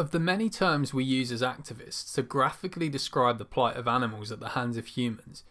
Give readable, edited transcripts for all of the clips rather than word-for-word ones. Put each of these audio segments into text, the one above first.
Of the many terms we use as activists to graphically describe the plight of animals at the hands of humans,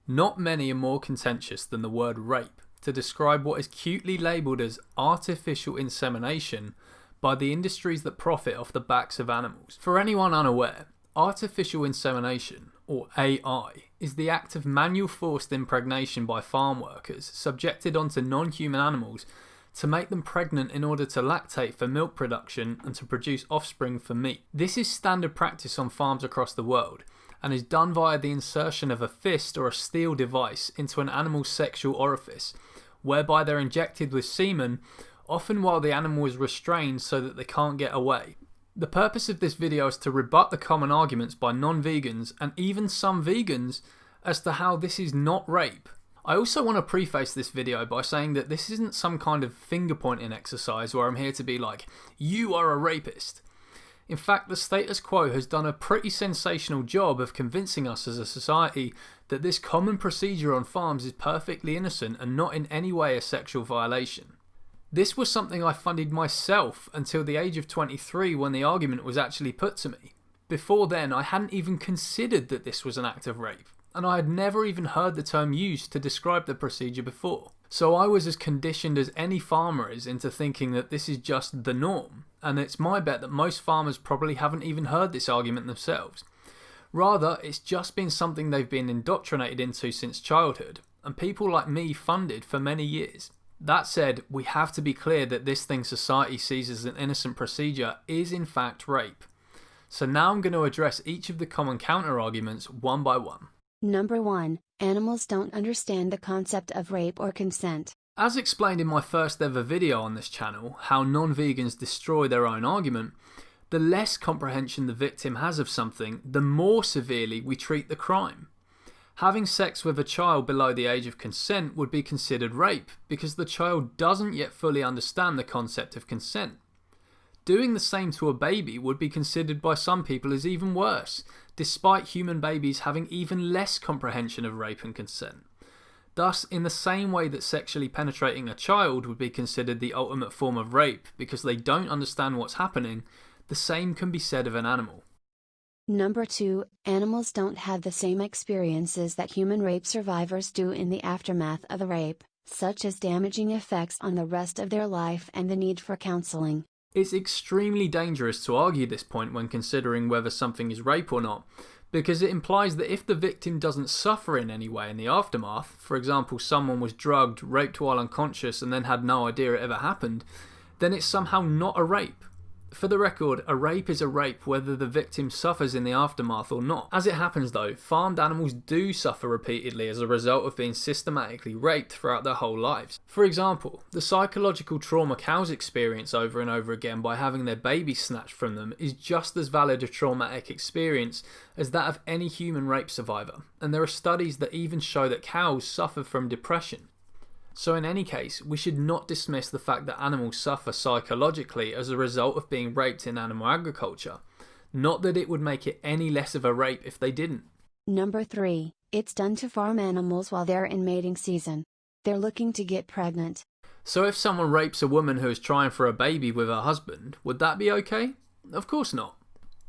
not many are more contentious than the word rape to describe what is cutely labelled as artificial insemination by the industries that profit off the backs of animals. For anyone unaware, artificial insemination, or AI, is the act of manual forced impregnation by farm workers subjected onto non-human animals to make them pregnant in order to lactate for milk production and to produce offspring for meat. This is standard practice on farms across the world and is done via the insertion of a fist or a steel device into an animal's sexual orifice, whereby they're injected with semen, often while the animal is restrained so that they can't get away. The purpose of this video is to rebut the common arguments by non-vegans and even some vegans as to how this is not rape. I also want to preface this video by saying that this isn't some kind of finger-pointing exercise where I'm here to be like, you are a rapist. In fact, the status quo has done a pretty sensational job of convincing us as a society that this common procedure on farms is perfectly innocent and not in any way a sexual violation. This was something I funded myself until the age of 23 when the argument was actually put to me. Before then, I hadn't even considered that this was an act of rape, and I had never even heard the term used to describe the procedure before. So I was as conditioned as any farmer is into thinking that this is just the norm, and it's my bet that most farmers probably haven't even heard this argument themselves. Rather, it's just been something they've been indoctrinated into since childhood, and people like me funded for many years. That said, we have to be clear that this thing society sees as an innocent procedure is in fact rape. So now I'm going to address each of the common counter-arguments one by one. Number 1. Animals don't understand the concept of rape or consent. As explained in my first ever video on this channel, how non-vegans destroy their own argument, the less comprehension the victim has of something, the more severely we treat the crime. Having sex with a child below the age of consent would be considered rape because the child doesn't yet fully understand the concept of consent. Doing the same to a baby would be considered by some people as even worse, despite human babies having even less comprehension of rape and consent. Thus, in the same way that sexually penetrating a child would be considered the ultimate form of rape because they don't understand what's happening, the same can be said of an animal. Number 2. Animals don't have the same experiences that human rape survivors do in the aftermath of a rape, such as damaging effects on the rest of their life and the need for counselling. It's extremely dangerous to argue this point when considering whether something is rape or not, because it implies that if the victim doesn't suffer in any way in the aftermath, for example someone was drugged, raped while unconscious and then had no idea it ever happened, then it's somehow not a rape. For the record, a rape is a rape whether the victim suffers in the aftermath or not. As it happens though, farmed animals do suffer repeatedly as a result of being systematically raped throughout their whole lives. For example, the psychological trauma cows experience over and over again by having their baby snatched from them is just as valid a traumatic experience as that of any human rape survivor, and there are studies that even show that cows suffer from depression. So in any case, we should not dismiss the fact that animals suffer psychologically as a result of being raped in animal agriculture. Not that it would make it any less of a rape if they didn't. Number 3. It's done to farm animals while they're in mating season. They're looking to get pregnant. So if someone rapes a woman who is trying for a baby with her husband, would that be okay? Of course not.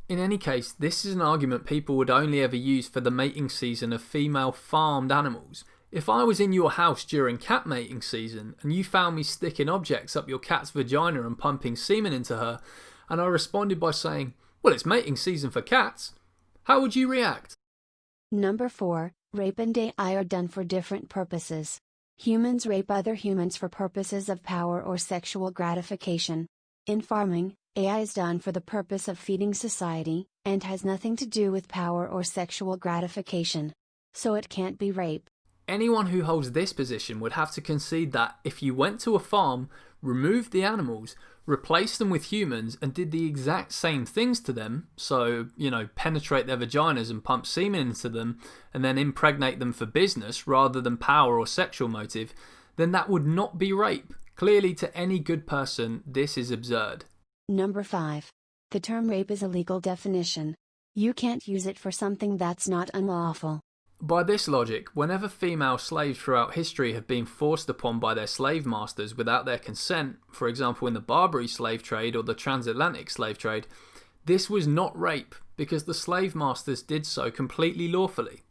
In any case, this is an argument people would only ever use for the mating season of female farmed animals. If I was in your house during cat mating season and you found me sticking objects up your cat's vagina and pumping semen into her, and I responded by saying, well, it's mating season for cats, how would you react? Number 4. Rape and AI are done for different purposes. Humans rape other humans for purposes of power or sexual gratification. In farming, AI is done for the purpose of feeding society, and has nothing to do with power or sexual gratification. So it can't be rape. Anyone who holds this position would have to concede that if you went to a farm, removed the animals, replaced them with humans and did the exact same things to them, so, penetrate their vaginas and pump semen into them and then impregnate them for business rather than power or sexual motive, then that would not be rape. Clearly, to any good person, this is absurd. Number 5. The term rape is a legal definition. You can't use it for something that's not unlawful. By this logic, whenever female slaves throughout history have been forced upon by their slave masters without their consent, for example in the Barbary slave trade or the transatlantic slave trade, This was not rape because the slave masters did so completely lawfully.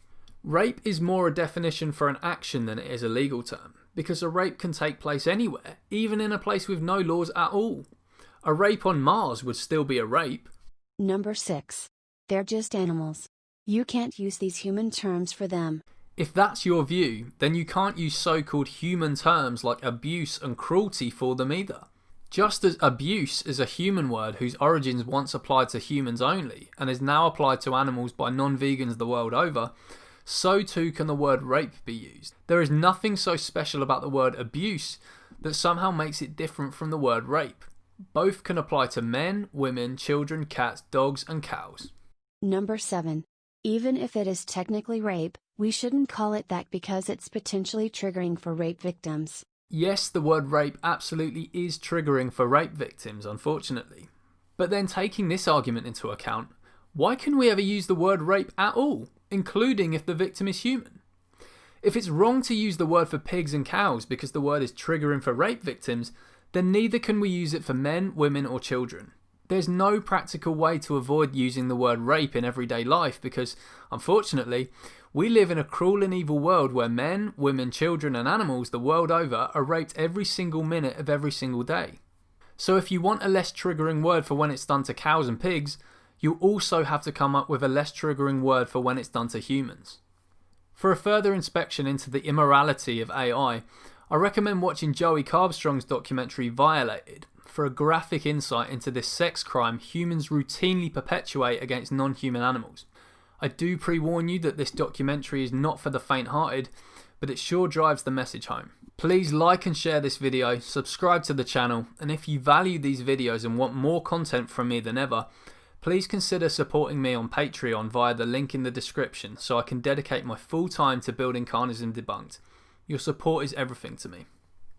Rape is more a definition for an action than it is a legal term, because a rape can take place anywhere, even in a place with no laws at all. A rape on Mars would still be a rape. Number 6. They're just animals. You can't use these human terms for them. If that's your view, then you can't use so-called human terms like abuse and cruelty for them either. Just as abuse is a human word whose origins once applied to humans only and is now applied to animals by non-vegans the world over, so too can the word rape be used. There is nothing so special about the word abuse that somehow makes it different from the word rape. Both can apply to men, women, children, cats, dogs, and cows. Number 7. Even if it is technically rape, we shouldn't call it that because it's potentially triggering for rape victims. Yes, the word rape absolutely is triggering for rape victims, unfortunately. But then taking this argument into account, why can we ever use the word rape at all, including if the victim is human? If it's wrong to use the word for pigs and cows because the word is triggering for rape victims, then neither can we use it for men, women, or children. There's no practical way to avoid using the word rape in everyday life because, unfortunately, we live in a cruel and evil world where men, women, children, and animals the world over are raped every single minute of every single day. So if you want a less triggering word for when it's done to cows and pigs, you also have to come up with a less triggering word for when it's done to humans. For a further inspection into the immorality of AI, I recommend watching Joey Carbstrong's documentary Violated for a graphic insight into this sex crime humans routinely perpetuate against non-human animals. I do pre-warn you that this documentary is not for the faint-hearted, but it sure drives the message home. Please like and share this video, subscribe to the channel, and if you value these videos and want more content from me than ever, please consider supporting me on Patreon via the link in the description so I can dedicate my full time to building Carnism Debunked. Your support is everything to me.